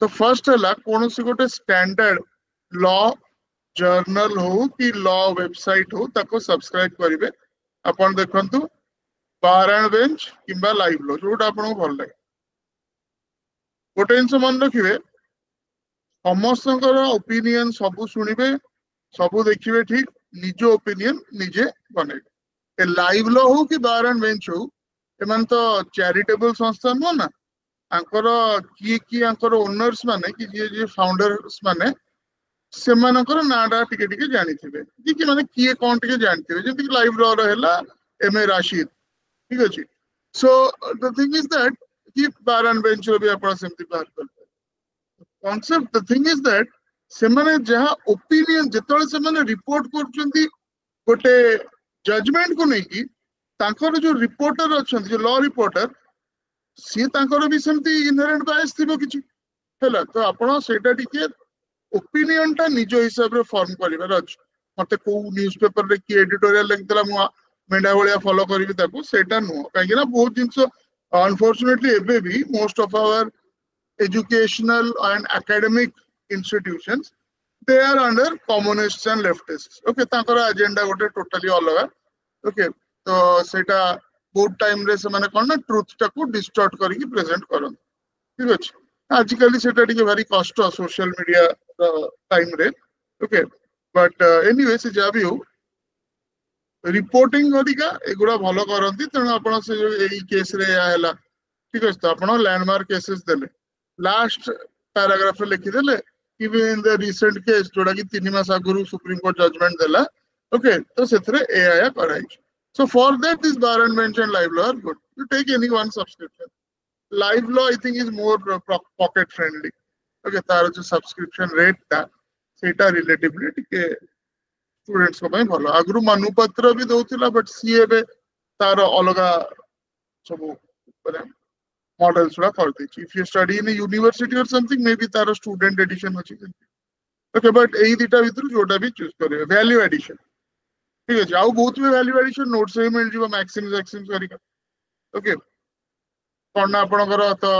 ତ ଫର୍ଷ୍ଟ ହେଲା କୌଣସି ଗୋଟେ ଷ୍ଟାଣ୍ଡାର୍ଡ ଲ ଜର୍ନାଲ ହଉ କି ଲ ୱେବସାଇଟ ହଉ ତାକୁ ସବସ୍କ୍ରାଇବ କରିବେ। ଆପଣ ଦେଖନ୍ତୁ ବାର ଆଣ୍ଡ ବେଞ୍ଚ କିମ୍ବା ଲାଇଭ ଲ ଯୋଉଟା ଆପଣଙ୍କୁ ଭଲ ଲାଗେ। ଗୋଟେ ଜିନିଷ ମନେ ରଖିବେ, ସମସ୍ତଙ୍କର ଓପିନିଅନ ସବୁ ଶୁଣିବେ, ସବୁ ଦେଖିବେ, ଠିକ ନିଜ ଓପିନିଅନ ନିଜେ ବନେଇବେ। ଏ ଲାଇଭ ଲ ହଉ କି ବାର ଆଣ୍ଡ ବେଞ୍ଚ ହଉ, ଏମାନେ ତ ଚ୍ୟାରିଟେବଲ ସଂସ୍ଥା ନୁହଁ ନା, ଆଙ୍କର କିଏ କିଏ ଆଙ୍କର ଓନର୍ସ ମାନେ କି ଯିଏ ଯିଏ ଫାଉଣ୍ଡର୍ସ ମାନେ ସେମାନଙ୍କର ନାଁ ଟା ଟିକେ ଟିକେ ଜାଣିଥିବେ, କି ମାନେ କିଏ କଣ ଟିକେ ଜାଣିଥିବେ, ଯେମିତି ଲାଇଭ ଲ ର ହେଲା M.A. ରାଶିଦ, ଠିକ ଅଛି। So the thing is that କି ବାର ଆଣ୍ଡ ବେଞ୍ଚ ର ବି ଆପଣ ସେମିତି ବାହାର କରିପାରିବେ। Concept the thing is that ସେମାନେ ଯାହା ଓପିନିଅନ ଯେତେବେଳେ ସେମାନେ ରିପୋର୍ଟ କରୁଛନ୍ତି ଗୋଟେ ଜଜମେଣ୍ଟ କୁ ନେଇକି, ତାଙ୍କର ଯୋଉ ରିପୋର୍ଟର ଅଛନ୍ତି ଯୋଉ ଲ ରିପୋର୍ଟର, ସିଏ ତାଙ୍କର ବି ସେମିତି ଇନହେରେଣ୍ଟ ବାୟସ ଥିବ କିଛି ହେଲା। ତ ଆପଣ ସେଇଟା ଟିକେ ଓପିନିଅନ ଟା ନିଜ ହିସାବରେ ଫର୍ମ କରିବାର ଅଛି। ମତେ କୋଉ ନ୍ୟୁଜ ପେପରରେ କିଏ ଏଡିଟୋରିଆଲ ଲେଖିଥିଲା ମୁଁ ମେଣ୍ଢା ଭଳିଆ ଫଲୋ କରିବି ତାକୁ, ସେଇଟା ନୁହଁ। କାହିଁକି ନା ବହୁତ ଜିନିଷ ଅନଫର୍ଚୁନେଟଲି ଏବେ ବି most of our educational and academic institutions they are under communists and leftists okay ତାଙ୍କର agenda ଗୋଟେ totally ଅଲଗା okay। ତ ସେଇଟା ବହୁତ ଟାଇମ ରେ ସେମାନେ କଣ ନା ଟ୍ରୁଥ ଟାକୁ ଡିଷ୍ଟର୍ଟ କରିକି ପ୍ରେଜେଣ୍ଟ କରନ୍ତି, ଠିକ ଅଛି। ଆଜିକାଲି ସେଟା ଟିକେ ଭାରି କଷ୍ଟ ସୋସିଆଲ ମିଡିଆ ଟାଇମ ରେ ଓକେ। ବଟ୍ ଏନିୱେ ସେ ଯାହା ବି ହଉ ରିପୋର୍ଟିଂ ହରିକା ଏଗୁଡା ଭଲ କରନ୍ତି, ତେଣୁ ଆପଣ ସେ ଏଇ କେସରେ ଏଇଆ ହେଲା ଠିକ ଅଛି। ତ ଆପଣ ଲ୍ୟାଣ୍ଡମାର୍କ କେସେସ୍ ଦେଲେ, ଲାଷ୍ଟ ପାରାଗ୍ରାଫରେ ଲେଖିଦେଲେ ଇଭେନ ଇନ ଦ ରିସେଣ୍ଟ କେସ୍ ଯୋଉଟା କି 3 ମାସ ଆଗରୁ ସୁପ୍ରିମକୋର୍ଟ ଜଜମେଣ୍ଟ ଦେଲା ଓକେ। ତ ସେଥିରେ ଏଇଆ କରାଯାଇଛି। So for that this bar and bench and live law are good. You take any one subscription. Live law I think is more pocket friendly. Okay, तार जो subscription rate ता सेटा relatively ଟିକେ students को ପାଇଁ ଭଲ। ଆଗରୁ ମନୁପତ୍ର ବି ଦଉଥିଲା ବଟ୍ ସିଏ ଏବେ ତାର ଅଲଗା ସବୁ ମାନେ models ଗୁଡା କରିଦେଇଛି। If you study in a university or something maybe ତାର student edition ଅଛି। Okay, but ଏଇ ଦିଟା ଭିତରୁ ଯୋଉଟା ବି ଚୁଜ କରିବେ। value addition ଠିକ ଅଛି। ଆଉ ବହୁତ ବି value addition notes ରେ ମିଳିଯିବ maxims axioms କରିକା ଓକେ। କଣ ନା ଆପଣଙ୍କର ତ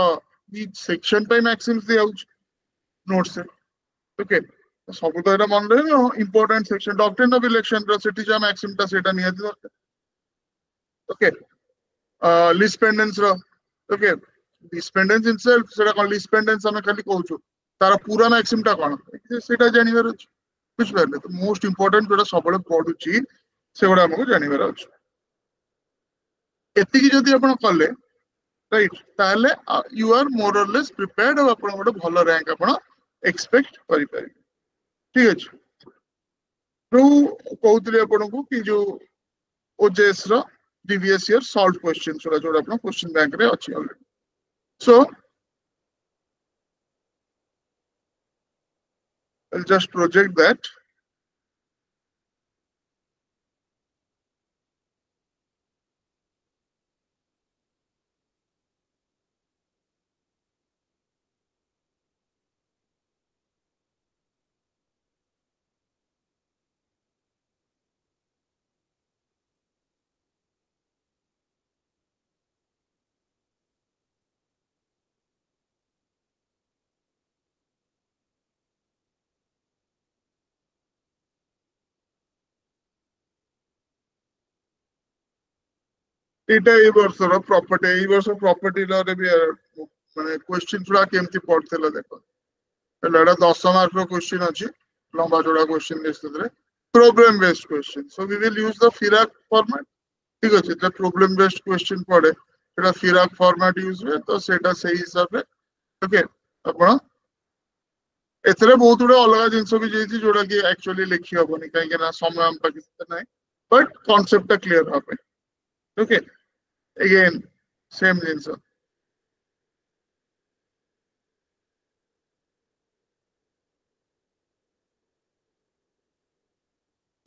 each section ପାଇଁ maxims ଦିଆଯାଉଛି notes ରେ ଓକେ। ସବୁ ତ ଏଇଟା ମନେ ରହିବ important section doctrine of election ର ସେଠି ଯାହା maxim ଟା ସେଇଟା ନିହାତି ଦରକାର ଓକେ। ଲିଷ୍ଟ ପେଣ୍ଡେନ୍ସ ର ଓକେ। ଲିଷ୍ଟ ପେଣ୍ଡେନ୍ସ ଇନସେଲ୍ଫ ସେଟା କଣ ଲିଷ୍ଟ ପେଣ୍ଡେନ୍ସ ଆମେ ଖାଲି କହୁଛୁ, ତାର ପୁରା maxim ଟା କଣ ସେଇଟା ଜାଣିବାର ଅଛି, ବୁଝିପାରିଲେ। ତ ମୋଷ୍ଟ ଇମ୍ପୋର୍ଟାଣ୍ଟ ଯୋଉଟା ସବୁବେଳେ ପଢୁଛି ସେଗୁଡା ଆମକୁ ଜାଣିବାର ଅଛି। ଏତିକି ଯଦି ଆପଣ କଲେ ରାଇଟ, ତାହେଲେ ୟୁ ଆର ମୋର ଅର ଲେସ୍ ପ୍ରିପେୟାର୍ଡ ଆଉ ଆପଣ ଗୋଟେ ଭଲ ରାଙ୍କ ଆପଣ ଏକ୍ସପେକ୍ଟ କରିପାରିବେ, ଠିକ ଅଛି। ଯୋଉ କହୁଥିଲି ଆପଣଙ୍କୁ କି ଯୋଉ ଓଜେଏସ୍ ର ପ୍ରିଭିୟସ୍ ଇୟର ସଲ୍ଭ କ୍ୱେଶ୍ଚିନ୍ସ ଯୋଉଟା ଆପଣ କ୍ୱେଶ୍ଚିନ୍ ବ୍ୟାଙ୍କ ରେ ଅଛି already. So I'll just project that. ଏଇଟା ଏଇ ବର୍ଷର ପ୍ରପର୍ଟି, ଏଇ ବର୍ଷ ପ୍ରପର୍ଟି ଲ ରେ ବି ମାନେ କ୍ୱେଶ୍ଚିନ୍ ଗୁଡା କେମିତି ପଡିଥିଲା ଦେଖ। एटा 10 मार्क रो क्वेश्चन अछि लंबा चौड़ा question based problem based question so we will use the फिराक फॉर्मेट ठीक अछि त प्रॉब्लम बेस्ड क्वेश्चन पड़े एटा फिराक फॉर्मेट यूज हुए तो सेटा सही हिसाब रे ओके आपण एथरे बहुत गुडे अलग जिनस भी जेछि जोडा कि एक्चुअली लिखि हबनी काहे ना समय हम पाकिस्तान नाही बट कांसेप्ट क्लियर होबे ओके अगेन सेम जिनस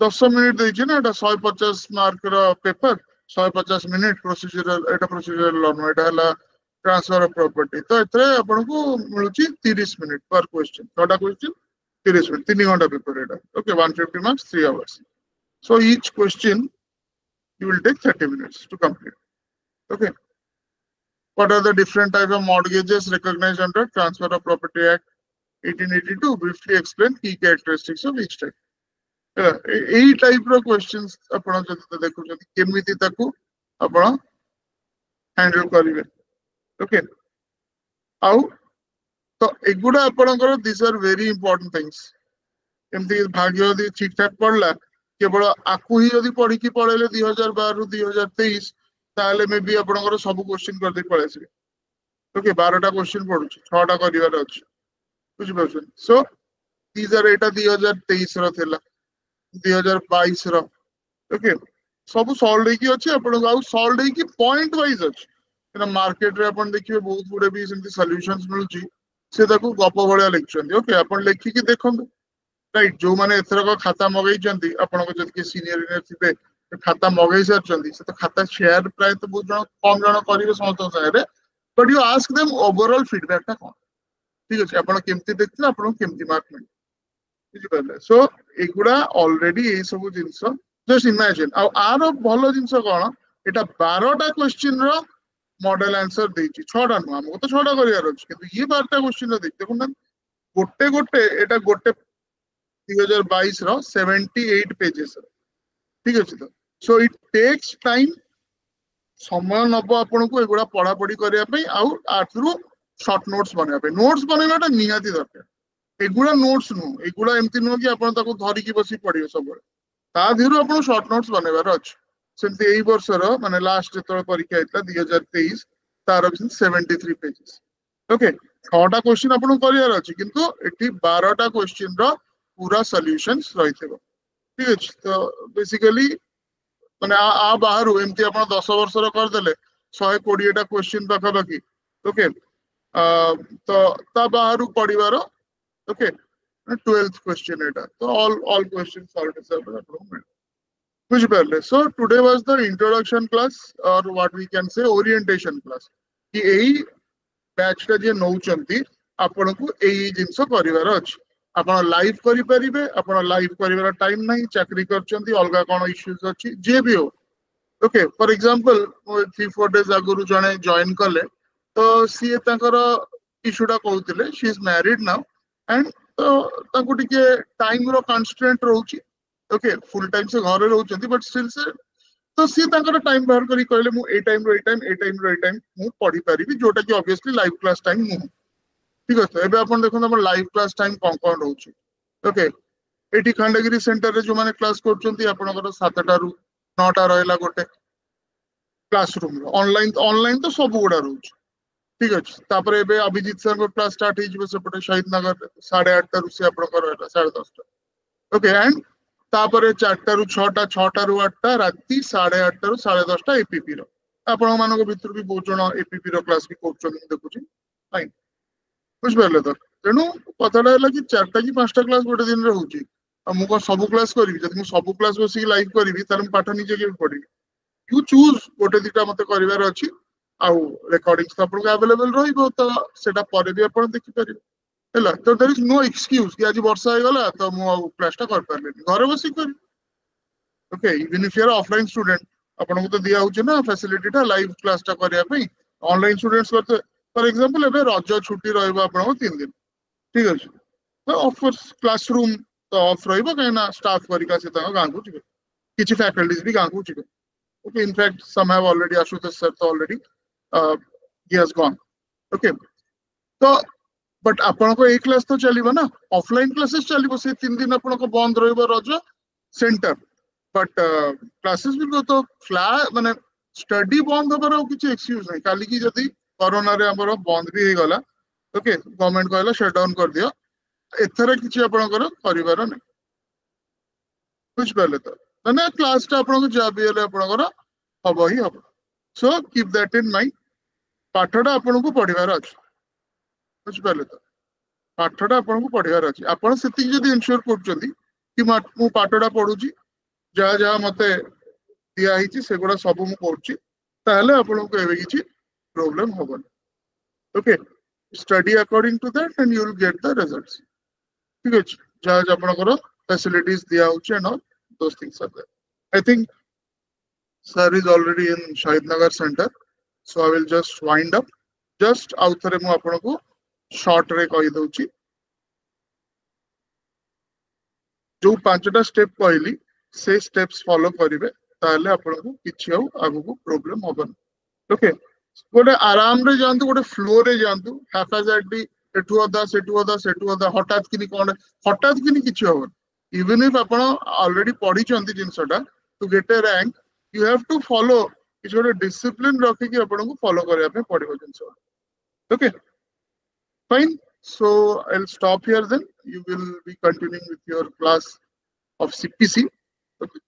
10 मिनिट देछि ना एटा 150 मार्क रो पेपर 150 मिनिट प्रोसीजरल एटा प्रोसीजरल लर्न एटा हला ट्रांसफर ऑफ प्रॉपर्टी तो एथरे आपन को मिलुची 30 मिनिट पर क्वेश्चन छोटा क्वेश्चन 30 मिनिट 3 घंटा paper Etah okay 150 marks 3 hours so each question you will take 30 minutes to complete okay what are the different type of mortgages recognized under transfer of property act 1882 briefly explain key characteristics of each type एई type रो questions आपण जति देखुछथि केमिति ताकू आपण handle करिवे okay आउ तो एगुडा आपणकर this are very important things एमती भाग्य यदि ठीक ठाक पड़ला केवल आकु ही यदि पढ़ी की पळेले 2012 रु 2023 ताले मे भी आपणकर सब क्वेश्चन कर दे पळेसी ओके 12टा क्वेश्चन पढुछ 6टा करिवार अछि बुझि परछन सो दीज आर एटा 2023 रो थिला 2022 रो ओके सब सॉल्व होई की अछि आपण आउ सॉल्व होई की पॉइंट वाइज अछि ना मार्केट रे आपण देखिबे बहुत गुडे भी सेमती सॉल्यूशंस मिलुची से ताकू गप भलिया लिखछन ओके आपण लेखि की देखंतु राइट जो माने एथरक खाता मगै चंदी आपण को जति के सीनियर रे थिबे खाता मगै सरचंदी से तो खाता शेयर प्राय तो बहुत जण कम जण करिवे समस्त सारे but you ask them overall feedback ता कोन ठीक अछि आपण केमती देखथिले आपण केमती मार्क मिल बुझि परले सो एगुडा ऑलरेडी ए सब जिंस जस्ट इमेजिन आ आरो भलो जिंस कोन एटा 12टा क्वेश्चन रो मॉडल आंसर देछि 6टा नु हमको तो 6टा करियार अछि किंतु ये 12टा क्वेश्चन देख देखुन गोटे गोटे एटा गोटे 2022 रो 78 पेजेस ठीक अछि तो सो इट टेक्स टाइम समय नब आपन को एगुडा पढ़ा पढ़ी करिया पई आउ आथरु शॉर्ट नोट्स बनिया पई नोट्स बनेबाटा निहाती दरकार एगुडा नोट्स नु एगुडा एमती नु कि आपन ताको धरि की बसी पढियो सब ता धीरु आपन शॉर्ट नोट्स बनेबार अछि सेमती एई वर्षर माने लास्ट जेतळ परीक्षा हेतला 2023 तार 73 पेजेस ओके 6टा क्वेश्चन आपन करियार अछि किंतु एठी 12टा क्वेश्चन रो पूरा सॉल्यूशंस रहिथबो ठीक अछि तो बेसिकली माने आ बाहर एमती आपण 10 वर्षर कर देले 120 टा क्वेश्चन पाखा बाकी ओके तो ता बाहर पढिबार ओके 12th क्वेश्चन एटा तो ऑल क्वेश्चन सॉल्व हिसाब आपण बुझि परले so today was the introduction class और what we can say orientation class कि एई बैच टा जे नौचंती आपण को एई जिंस करिवार अछि आपण लाइव करि परिबे आपण लाइव करिवार टाइम नाही चाकरी करचंती अलगा कोन इश्यूज अछि जे भी हो ओके फॉर एग्जांपल 3-4 डेज आगुरु जणे जॉइन कले तो सी तांकर इश्यूटा कहउतिले she is married now and तो तांको टिके टाइम रो कंस्ट्रेंट रहउची ओके फुल टाइम से घरे रहउचंती बट स्टिल से तो सी तांकर टाइम बाहर करी कहले मु ए टाइम रो ए टाइम ए टाइम रो ए टाइम मु पढी परिबी जोटा कि ऑब्वियसली लाइव क्लास टाइम मु ठीक अछि एबे आपण देखन हमर लाइव क्लास टाइम कोन कोन रहउची ओके एटी खंडगिरी सेंटर रे जो माने क्लास करचंती आपनकर 7टा रु 9टा रहला गोटे क्लासरूम ऑनलाइन तो सब गुडा रहउची ठीक अछि तापर एबे अभिजीत सर को क्लास स्टार्ट हे जिवो सेपटे शहीद नगर 8:30 रु से आपनकर रहला 10:30 ओके एंड तापर 4टा रु 6टा 6टा रु 8टा राती 8:30 रु 10:30 एपीपी रो आपण मानको भितर भी बहुत जण एपीपी रो क्लास भी करचन देखुची फाइन बुझ परले तो तेनु कथाटा हला कि 4टा कि 5टा क्लास गोटे दिन रे होउची आ मु को सब क्लास करबी जदि मु सब क्लास बसी लाइव करबी तार पाठ निजे के पढी यू चूज गोटे दिटा मते करिवार अछि आउ रेकॉर्डिंग्स तो आपन अवेलेबल रहिबो तो सेटा परे भी आपन देखि परिबे हला तो देयर इज नो एक्सक्यूज कि आज वर्षा हे गला तो मु क्लास टा कर परलेनी घरे बसी कर okay even if you are offline student आपन को तो दिया होचे ना फैसिलिटी टा लाइव क्लास टा करिया पई ऑनलाइन स्टूडेंट्स करते फॉर एग्जांपल एबे रज छुट्टी रहइबो आपन को 3 दिन ठीक अछि तो ऑफ कोर्स क्लासरूम तो ऑफ रहइबो काइना स्टाफ करिका से ता गां को जिबे किछि फैकल्टीज भी गां को जिबे okay in fact some have already Ashutosh sir तो already he has gone okay तो बट आपण को एक क्लास तो चलिबा ना ऑफलाइन क्लासेस चलिबो से 3 दिन आपण को बंद रहइबो रज सेंटर बट क्लासेस भी तो फ्ला माने स्टडी बंद होबार किसी एक्सक्यूज नहीं काली की जदी कोरोना रे हमर बंद भी हे गला ओके गवर्नमेंट कहला शट डाउन कर दियो एथरे किसी आपणकर करिवार नहीं बुझ पाले तो माने क्लास टा आपण को जा भी हेले आपणकर हबो ही हबो so keep that in mind पाठटा आपण को पढिवार अछि बुझ पाले तो पाठटा आपण को पढिवार अछि आपण सेति जदी इन्श्योर करचंदी कि मु पाठटा पढुची जा जा मते दिया हिची सेगुडा सब मु करची ताहले आपण को एबे किछि प्रॉब्लम होबन okay study according to that and you will get the results ठीक अछि जा जा आपणकर फैसिलिटीज दिया होची and all those things are there I think sir is already in Shahid Nagar center so I will just wind up just outhare mu apanku short रे कहि दउची जो पांचटा स्टेप कहली से स्टेप्स फॉलो करिवे ताले आपनको किछि आगु को प्रॉब्लम होबन ओके गोटे आराम रे जानतु गोटे फ्लो रे जानतु हैफाजार्डली एठु अदा हठात किनी कोन हठात किनी किछि होबन इवन इफ आपण ऑलरेडी पढी चंती जिंसटा to get a rank you have to follow किछि गोटे डिसिप्लिन रखि कि आपनको फॉलो करिया पे पड़िबो जिंस okay fine so I'll stop here then you will be continuing with your class of CPC okay